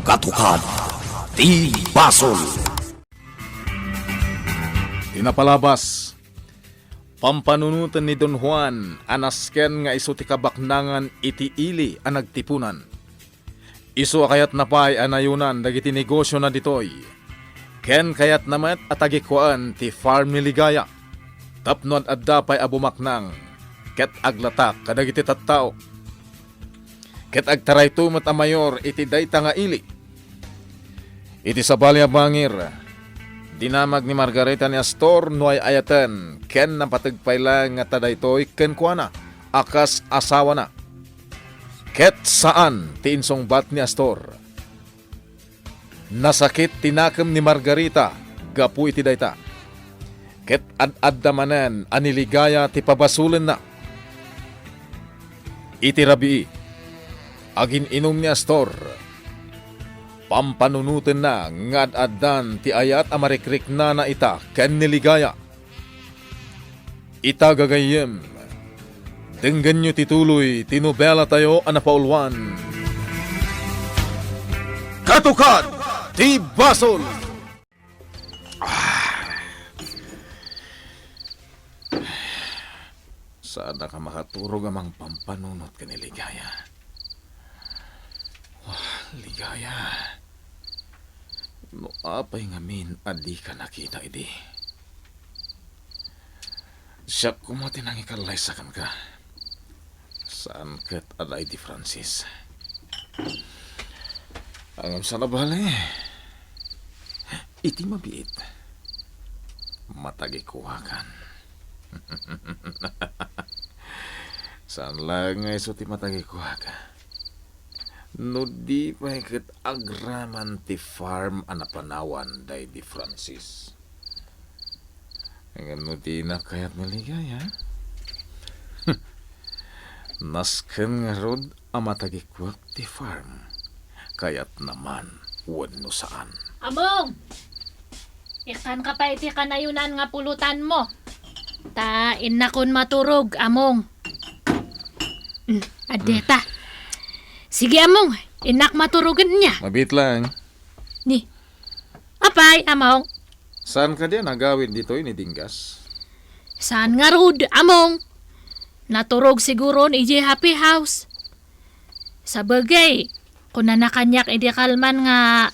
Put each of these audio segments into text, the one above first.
Katukad ti Basol. Tinapalabas, pampanunutan ni Don Juan, anasken nga iso ti kabaknangan iti ili ang nagtipunan. Iso kayat napay anayunan dagiti negosyo na ditoy. Ken kayat namat at agikuan ti farm ni Ligaya. Tapnon at dapay abumaknang, ket aglatak kadagiti tattao. Ket agtaray tumot a mayor iti dayta nga ili. Iti sabali a bangir, dinamag ni Margarita ni Astor no ay ayatan, ken napatagpay lang nga tadaytoy ken kuana, akas asawa na. Ket saan ti insongbat ni Astor? Nasakit tinakam ni Margarita, gapu iti dayta. Ket ad-addamanen aniligaya ti pabasulen na. Iti rabii, agin inom ni Astor, pampanunutin na ngad-addan ti ayat amarikrik na ita ken niligaya. Ita gagayem, denggan nyo tituloy tinubela tayo anapaulwan. Katukad ti Basol! Saan na ka makaturog amang pampanunot ka ni Ligaya? Ligaya, no apay ngamin adi ka nakita idi. Siya kumati nang ikalay sa kan ka. Saan kat alay di Francis? Angam sa nabali, iti mabiit. Matagikuhakan. Saan lang nga iso ti matagikuhakan? No di pa hikit agraman ti farm anapanawan day di Francis. Ngayon no di na kayat Ligaya. Nasken nga rod amatagikwak ti farm. Kayat naman wan no saan. Among! Ikan ka pa iti kanayunan nga pulutan mo. Tain na kun maturog, Among. Adeta. Sige, Among. Inak maturugan niya. Mabit lang. Ni. Apay, Among. Saan ka diyan nagawin dito ni Dingas? Saan nga rod, Among? Naturog siguro ni EJ Happy House. Sa bagay, kung nanakanyak iti kalman nga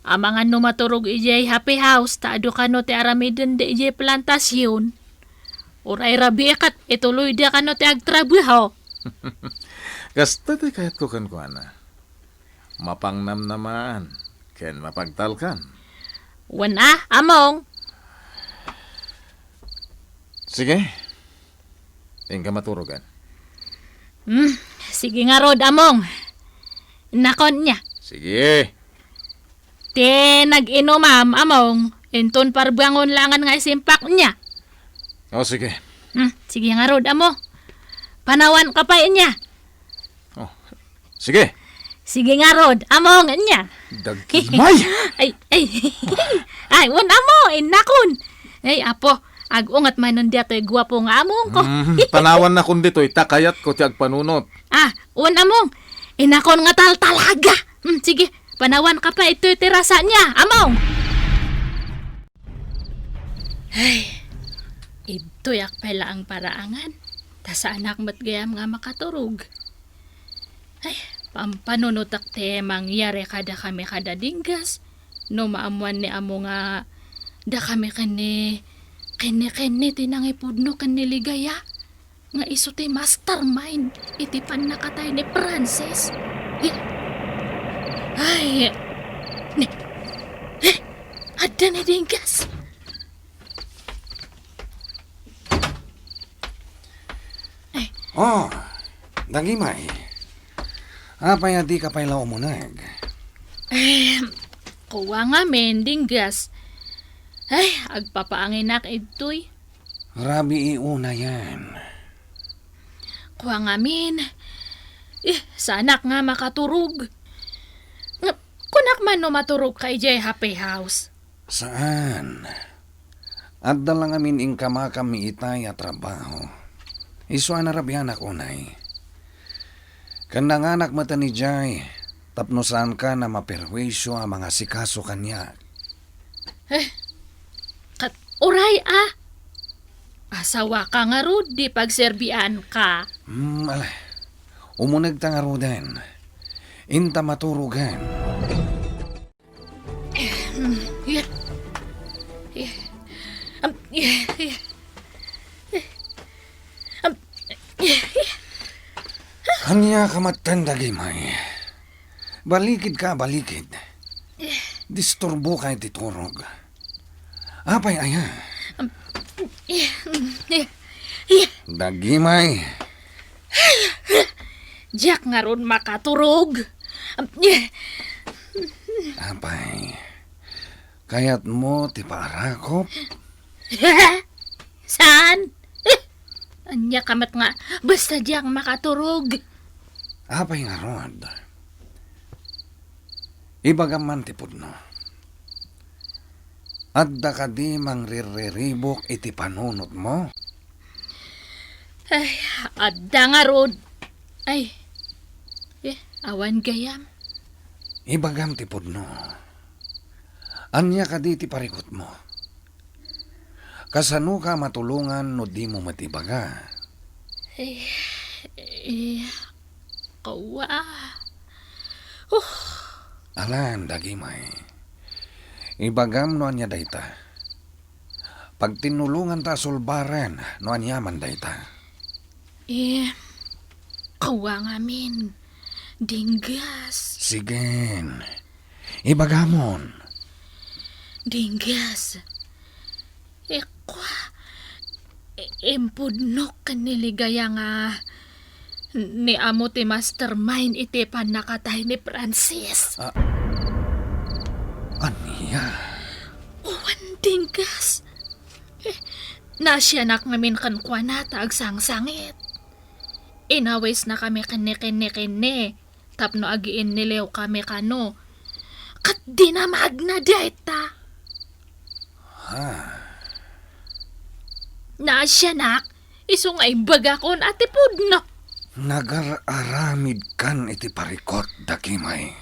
amangan no maturog EJ Happy House, taado ka no ti aramidin di EJ Plantasyon. Uray rabi kat ituloy di ka no ti agtrabaho. Gasta ti kayat ko kan kuana. Mapangnam naman, ken mapagtalkan. Wana, Among. Sige. Tingka maturugan. Sige nga rod, Among. Nakon niya. Sige. Ti nag-inumam, Among. Inton parbangon langan nga isimpak niya. O sige. Sige nga rod, Among. Panawan ka pa niya. Oh, sige. Sige nga rod, Among niya. Dagkimay! Ay, wan amo, inakon. Ay, apo, agungat man nun dito, gwapo nga Among ko. Panawan na kun dito, itakayat ko ti agpanunot. Wan Among, inakon nga talaga. Sige, panawan ka pa ito terasa niya, Among. Ay, ito yak pala ang paraangan. Ta sa anak mat gayam nga makaturog. Ay, pampanunutak te mangyari kada kami kada dinggas. No maamuan ni amo nga da kami kani tinangipudno kan ni Ligaya. Nga iso te mastermind iti pan nakatay ni Francis. Ay, ada ni dinggas. Oh, dagimay. Apay adi ka pay lao mo nag. Kuwa nga men dinggas. Ay, agpapaanginak ito'y. Rabi iuna yan. Kuha nga min. Sa anak nga makaturog. Kunak man no maturog kay J. Happy House. Saan? At dalang amin ing kamakami itay at trabaho. Iso anarabihan ako, nay. Kanang anak mata ni Jay, Tapno saan ka na maperwisyo ang mga sikaso kanya. Kat uray asawa ka nga rod, di pagserbian ka. Alay. Umunag ta nga roden. Inta maturugan. Yeah. Hanya kamatanda gimay. Balikid ka, balikid. Disturbo ka titurog. Apay aya. Dagimay. Jack nga ron makaturog. Apay. Kayat mo ti parakop. Saan? Anya kamat nga, basta Jack makaturog. Apay nga rod. Ibagaman ti pudno. Adda ka di mangriribok iti panunot mo. Ay, adda nga rod. Ay, awan gayam. Ibagam ti pudno. Anya ka di ti parikot mo. Kasano ka matulungan no di mo matibaga. Kawa. Alan, dagimay. Ibagam no anya dayta. Pag tinulungan ta sulbaran, no anya man dayta. Kawa ngamin. Dinggas. Sigen. Ibagamon. Dinggas. Kwa. Impudnok kaniligaya nga. Ni amo ti mastermind iti panakatay ni Francis. Aniya? Uwan dinggas. Nasyanak ngamin kankwa na tagsang-sangit. Inawis na kami kini. Tapno agiin nilew kami kano. Kat dinamag na dayta. Nasyanak, iso nga imbaga kon ati pudno. Nagararamid kan iti parikot, dagimay.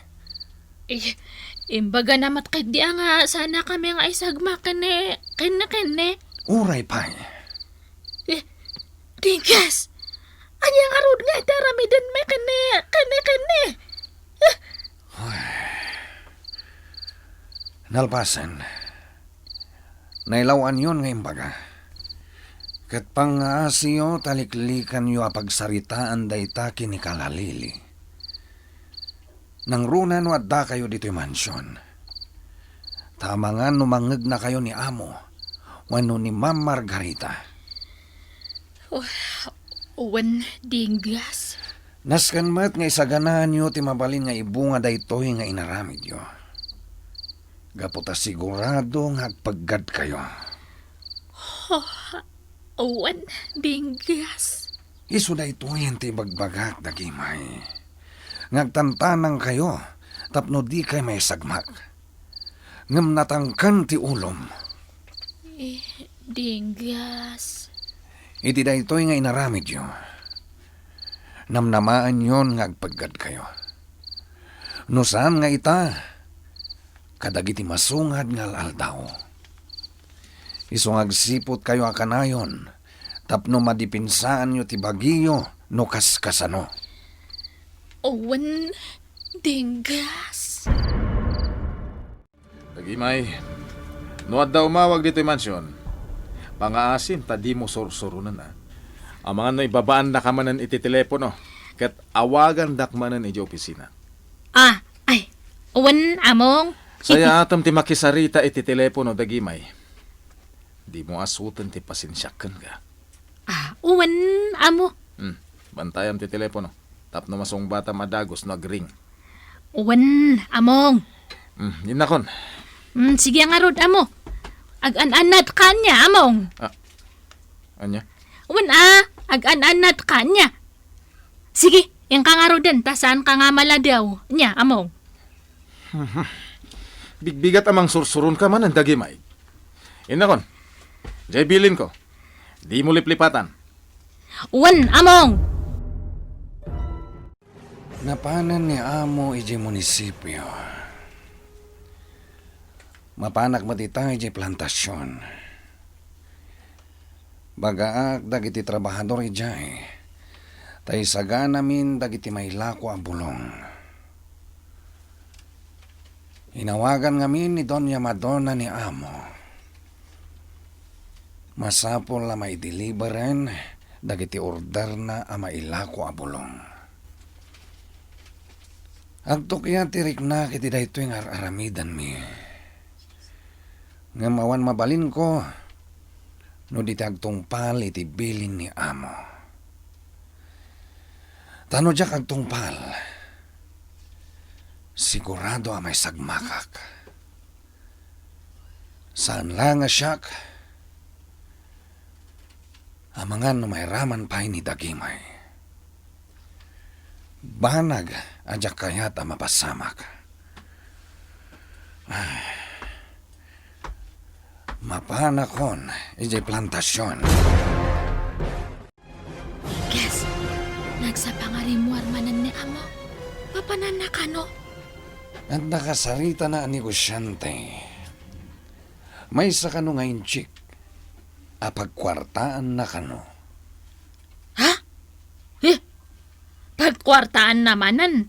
Imbaga namat kay di nga sana kami nga isagma kene. Uray pay. Dinggas, anya nga rod nga itaramidan may kene. Nalpasan. Nailawan yun nga imbaga. Kat pangaasiyo taliklikan yo apagsaritaan dayta kinikalalili. Nang runan wadda kayo dito'y mansyon. Tamangan numangeg na kayo ni Amo, wano ni Ma'am Margarita. Uwan dinggas. Naskan mat nga isaganahan nyo ti mabalin nga ibunga daytoy nga inaramid yo. Gaputa sigurado nga agpaggad kayo. Uwan dinggas. Isu daytoy ti bagbagak dagimay. Ngagtantanang kayo, tapno di kay may sagmak. Ngam natangkan ti ulom. Dinggas. Iti daytoy nga inaramid yo. Namnamaan yon nga agpaggad kayo. No saan nga ita, kadagiti masungad nga aldaw. Isong agsipot kayo akanayon, tapno madipinsaan nyo ti bagiyo no kaskasano. Uwan dinggas. Dagimay, nuad daw umawag dito'y mansyon. Pangaasin, tadi mo sursurunan na. Ang mga no'y babaan na kamanan iti telepono, kat awagan dakmanan iti opisina. Uwan among. Saya atam ti makisarita iti telepono, dagimay. Di mo asutan ti pasensyakan ka. Uwan amo. Bantayan ti telepono. Tapno masong bata madagos nagring. Uwan among. Yun na kon. Sige nga rod amo. Ag-an-anat kanya among. Anya? Uwan ag-an-anat kanya. Sige, yung ka nga rodan, tasaan ka nga maladaw. Nya among. Bigbigat amang sursurun ka man ang dagimay. Yun na kon. Jay bilin ko. Di mo liplipatan. Uwan among. Napanan ni amo iji munisipyo. Mapanak matita iji plantasyon. Bagaak dagiti trabahador ijay. Tay saga namin dagiti mailako a bulong. Inawagan ngamin ni Doña Madonna ni amo. Masapol na may deliveren dagiti order na a mailako a bulong. Agto kaya tirik na kiti dayto yung aramidan mi. Nga mawan mabalin ko, no di agtungpal iti bilin ni amo. Tano jak agtungpal, sigurado may sagmakak. Saan lang nga siyak, amangan no may raman pa ni dagimay. Banag, ajak kayat ang mapasamak. Mapanakon, ijay plantasyon. Guess, nagsapangarimuar manan ni amo. Papanan na kano? At nakasarita na ang negosyante. May sa kano ngayon, chik. Apagkwartaan na kano. Ha? Pagkwartaan namanan.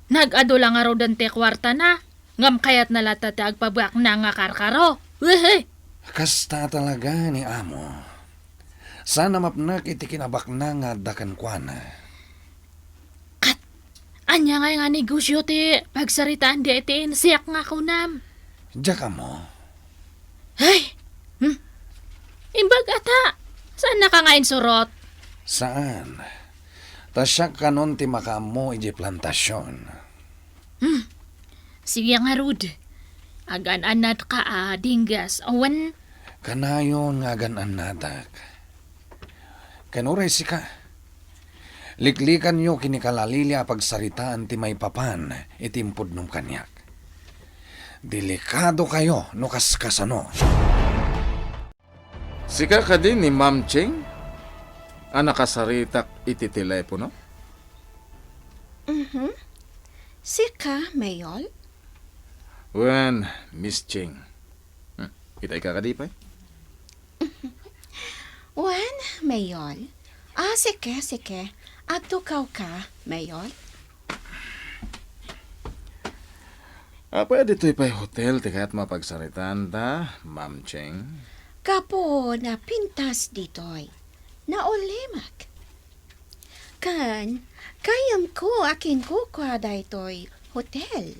Nag-ado lang nga rodante kwarta na. Ngam kayat nalatati agpabak na nga karkaro. Wehe! Kasta talaga ni amo. Sana mapnak iti kinabak na nga dakan kwa na. Anya nga negosyo ti pagsaritaan di itiin siyak nga kunam. Diyak mo. Hey! Imbag ata. Saan na ka nga insurot? Saan? Tasyak kanon ti makamo iji plantasyon. Sige nga Rud. Agan-anad ka dinggas. Awan. Kanayon nga gan-anadak. Kanuray si ka. Liklikan nyo kinikalalili a pagsaritaan ti may papan itimpod nung kanyak. Delikado kayo no kaskasano. Sika ka din ni Ma'am Ching? Nakasaritak iti telepono? Sika, Mayol? Wen, Miss Ching. Kita ka kadipay? Wan, Mayol? Sige. Agtukaw ka, Mayol? Pwede to'y pa'y hotel tikat mapagsaritan ta, Ma'am Ching. Kapo na pintas ditoy. Naulimak. Kan, kayam ko akin ko kwa daytoy hotel.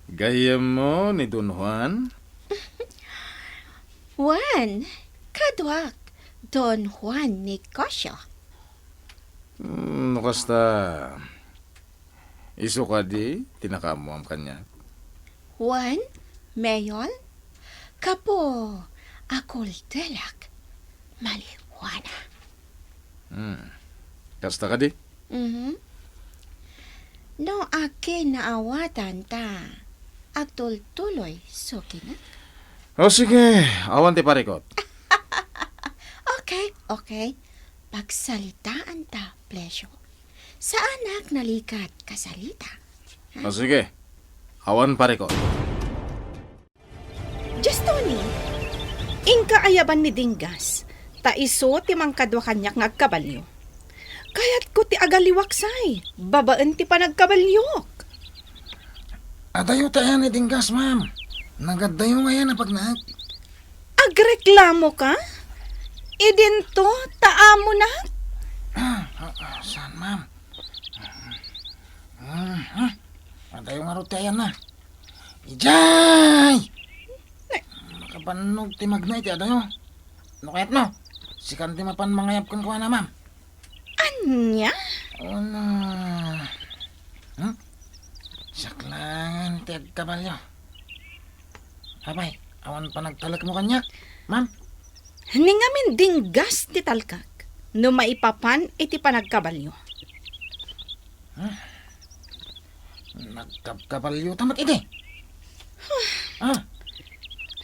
Gayam mo ni Don Juan? Wan, kadwak Don Juan Negosyo. Kasta iso ka di, tinakamo ang kanya. Wan, Mayol? Kapo, akol telak. Maliwana. Kasta ka di? No akin naawatan ta. Agtul-tuloy, suki na. O sige, awan ti parikot. Okay. Pagsalitaan ta, pleasure. Sa anak nalikat kasalita. O sige, awan parikot. Just Tony, ingka ayaban ni Dingas, ta iso ti mangkadwa kanyak nga agkabalyo. Kayat ko ti agaliwaksay, babaan ti panagkabalyok. Adayo tayo ni Dingas, ma'am. Nagadayo ngayon na pagnak. Agreklamo ka? Idinto, taamo na? Saan, ma'am? Adayo nga tayo na. Ijay! Makapanog ti magnay ti adayo. No kayat no? Sikan ti mapan mangayap kan kuha na, ma'am. Anya? Ano? Saklangan ti agkabalyo. Abay, awan pa nagtalak mo kanyak, ma'am. Ningamin Dingas ti talkak, no maipapan iti panagkabalyo. Nagkabalyo tamat iti.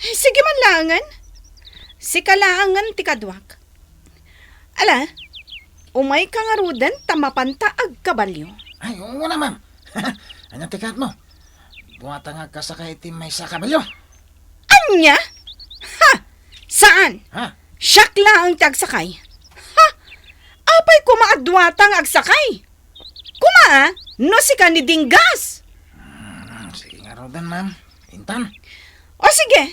Sige man langan. Si kalaangan ti kadwak. Ala, Umay ka nga rudan tamapanta ag kabalyo. Ay, oo na, ma'am. Ano tikat mo? Bumatangag ka sa kay Tim may sa kabalyo. Anya? Ha? Saan? Ha? Siyak lang ang tagsakay. Ha? Apay kumaadwatang agsakay. Kuma, no si ka ni Dinggas. Sige nga raw dan, ma'am. Intan. O sige,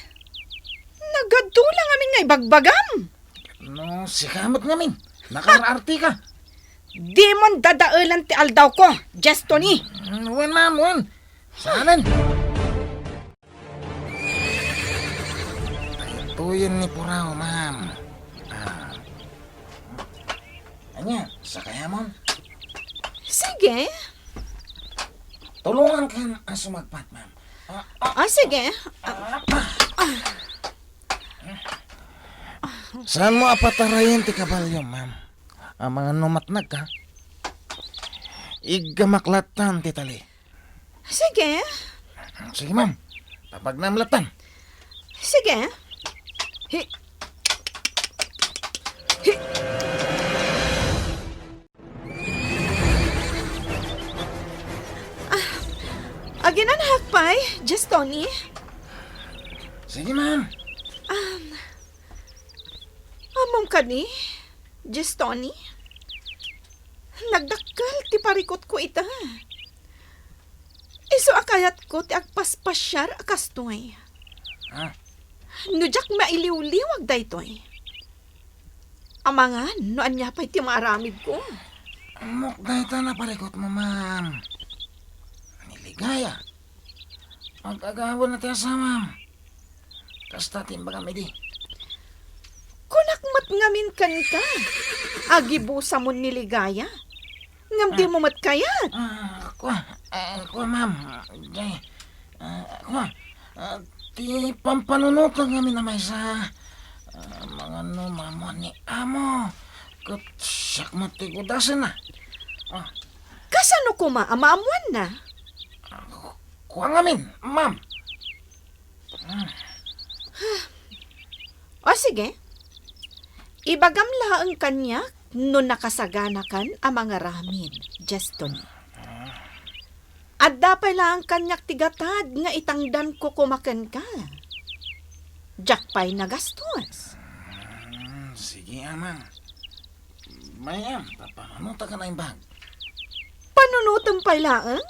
nagadulang amin nga ibagbagam. No, sikamot ngamin. Nakararti ka. Di mon dadaulan ti aldaw ko, just Tony. Wen, ma'am, wen. Saanan? Tuyin ni Purao, ma'am. Anya, sakaya mo. Sige. Tulungan ka ang sumagpat, ma'am. Sige. Saan mo apatarayin ti kabalyo, ma'am? Ang mga numatnag ka. Igamaklatan ti tali. Sige. Sige, ma'am. Papagnamlatan. Sige. Hi. Hi. Aginan hakpay, just Tony. Sige, ma'am. Amam ka ni, just Tony. Nagdakkel ti parikot ko ita. Iso akayat ko ti agpaspasyar akastoy. Ha? Nujak mailiw-liwag daytoy. Amangan, no anya pa'y ti maaramid ko. Mukday ta na parikot mo, ma'am. Niligaya. Mag-agawan na tayo sa, ma'am. Kasta timba kami di. Kunakmat ngamin kan ka. Agibusa mo niligaya. Ngam di mo mat kayat. Kuha, ma'am. Kuha. Ti pampanunutan kami na may sa mga numamo ni amo. Kat siyak matigudasan na. Kasano ko maamaamuan na? Kuha ngamin, ma'am. O sige. Ibagam laang kanya no nakasaganakan ang mga ramin, Justin. At dapay lang kanyak tigatad nga itangdan ko kumakan ka. Jakpay nagastos. Sige, ma'am. Mayam, papanunutan ka na yung bag. Panunutan pa laang?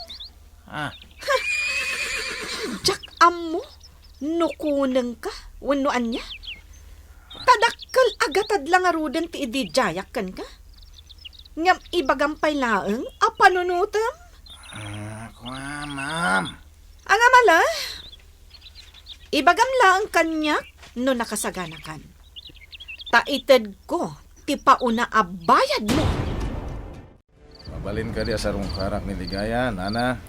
Jak amo, nukunang ka, wanuan niya. Tadakkel agatad lang arudan ti idijayak kan ka. Ngam ibagampay laang, panunutam? Kuha, ma'am. Ang amala, ibagam lang kanyak no nakasaganakan. Taited ko, ti pauna abayad mo. Mabalin ka di sa rungkarak ni Ligaya, nana.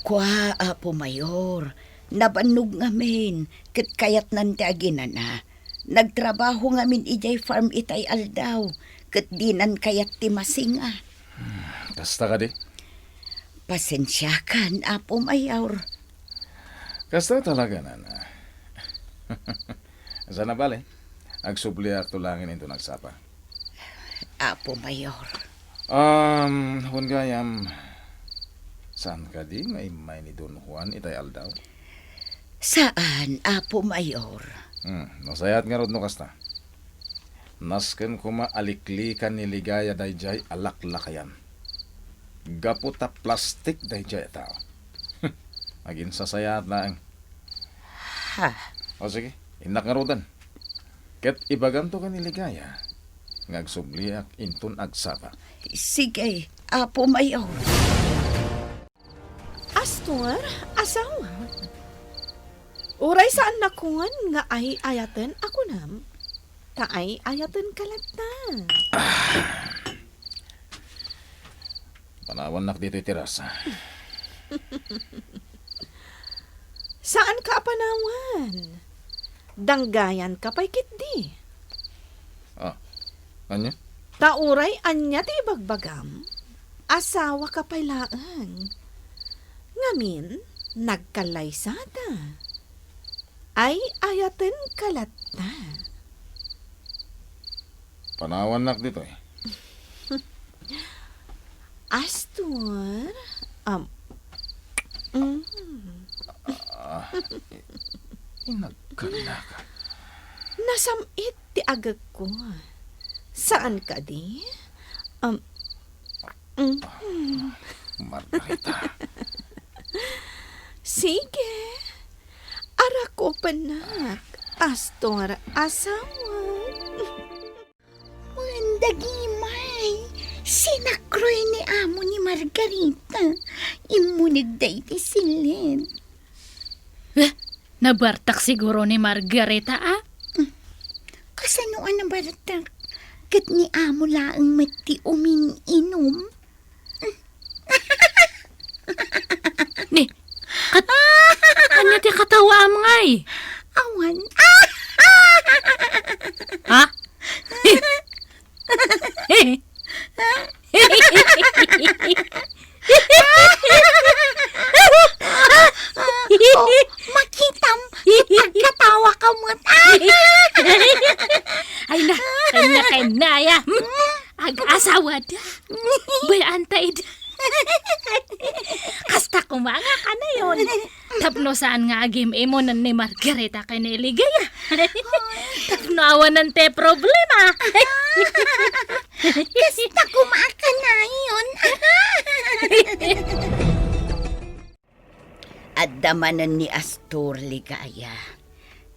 Kwa, Apo Mayor. Nabanog ngamin. Kat kayat nanti aginan na. Nagtrabaho ngamin ijay farm itay aldaw. Kat dinan kayat ti masinga. Kasta ka di? Pasensyakan, Apo Mayor. Kasta talaga, nana. Sana bali? Agsubli at tulangin ito nagsapa. Apo Mayor. Hunggayam, saan ka di nga imay ni Don Juan itay aldaw? Saan, Apo Mayor? Nasayat nga rod no kasta. Nasken kuma aliklikan ni Ligaya dayjay alaklakayan. Gaputa plastik dayjay tao. Agin sasayat lang. Ha? O sige, inak nga rodan. Ket ibaganto ka ni Ligaya. Ngagsubliak intun agsapa. Sige, Apo Mayor. Astor, asawa. Uray saan nakuhan nga ay ayatan ako nam. Taay ayatan kalata. Panawan nak dito itiras. Saan ka panawan? Danggayan ka pa'y kitdi. Anya? Tauray anya ti bagbagam. Asawa ka pa'y laang. Ngamin, nagkalaysata. Ay ayaten kalata. Panawan nak dito eh. Astor? Inagkana ka. Nasamit ti agag ko. Saan ka di? Margarita. Sige. Ara ko panak. Astor, asawa. Mandagimay, sinakroy ni amo ni Margarita. Imunig day ti silid. Nabartak siguro ni Margarita, ah? Kasanuan na baratak? Kat ni amo laang mati umin-inom. Ni, kanya ti katawa am ngay. Awan. Ha? Makitam, pagkatawa ka mo. Ay na, kanya ya. Ag-asawa da. Bayantay da. Kasta kumanga ka na yun. Tapno saan nga agim imo nan ni Margarita kay niligaya. Tapno awanan te problema. Kasta kumaka na yun. At damanan ni Astor ligaya.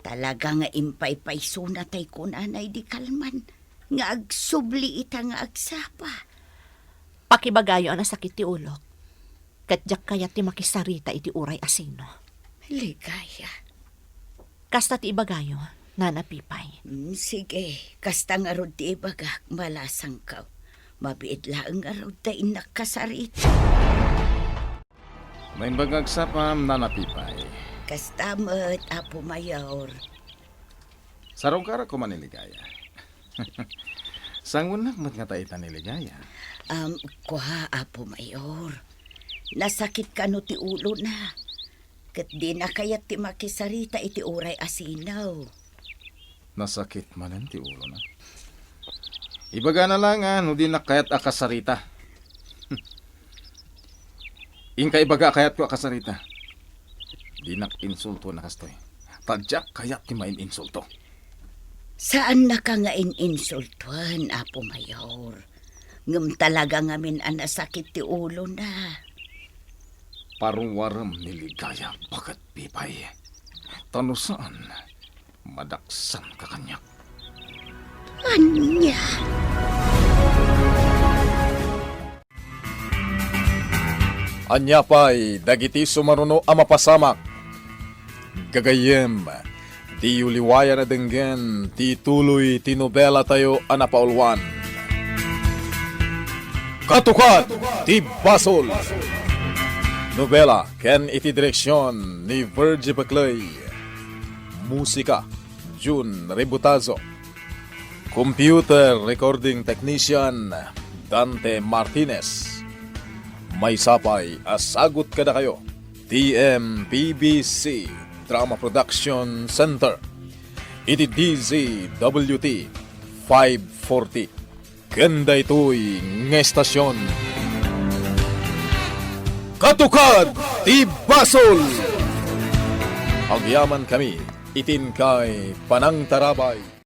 Talaga nga impay-payso na tay kunanay di kalman. Nga agsubli ita nga agsapa. Pakibagayo ang sakit ti ulok. Katjak kaya ti makisarita iti uray asino. Ligaya. Kasta ti ibagayo, nanapipay. Sige, kasta nga rod ti ibagak malasang ka. Mabiit laang nga rod ta inakasarit. May bagagsapam nanapipay. Kasta mat, Apo Mayor. Sarong kara ko maniligaya. Sangunak mat nga tayo niligaya. Kuha, Apo Mayor. Nasakit ka no ti ulo na. Kat di na kayat ti makisarita iti uray asinaw. Nasakit manan ti ulo na. Ibaga na lang no di nakayat akasarita. Ingka ibaga kayat ko akasarita. Di nak-insulto na kastoy. Tadyak kayat ti main insulto. Saan na ka nga in-insultuan, Apo Mayor? Ngam talaga ngamin ang nasakit ti ulo na. Parungwaram niligaya bagat pipay. Tanusaan, madaksan ka kanyak. Anya? Anya pa'y dagiti sumaruno a mapasamak. Gagayem, di uliwaya na denggen, ti tuloy ti nobela tayo a napaulwan. Katukat, ti Basol. Nobela, ken iti direksyon ni Virgie Baclay. Musika, June Rebutazo. Computer recording technician, Dante Martinez. May sapay, asagot kada kayo. TMPBC Drama Production Center. Iti DZWT 540. Ganda ito'y ngestasyon. Katukad ti Basol! Agyaman kami, itin kay Panang Tarabay.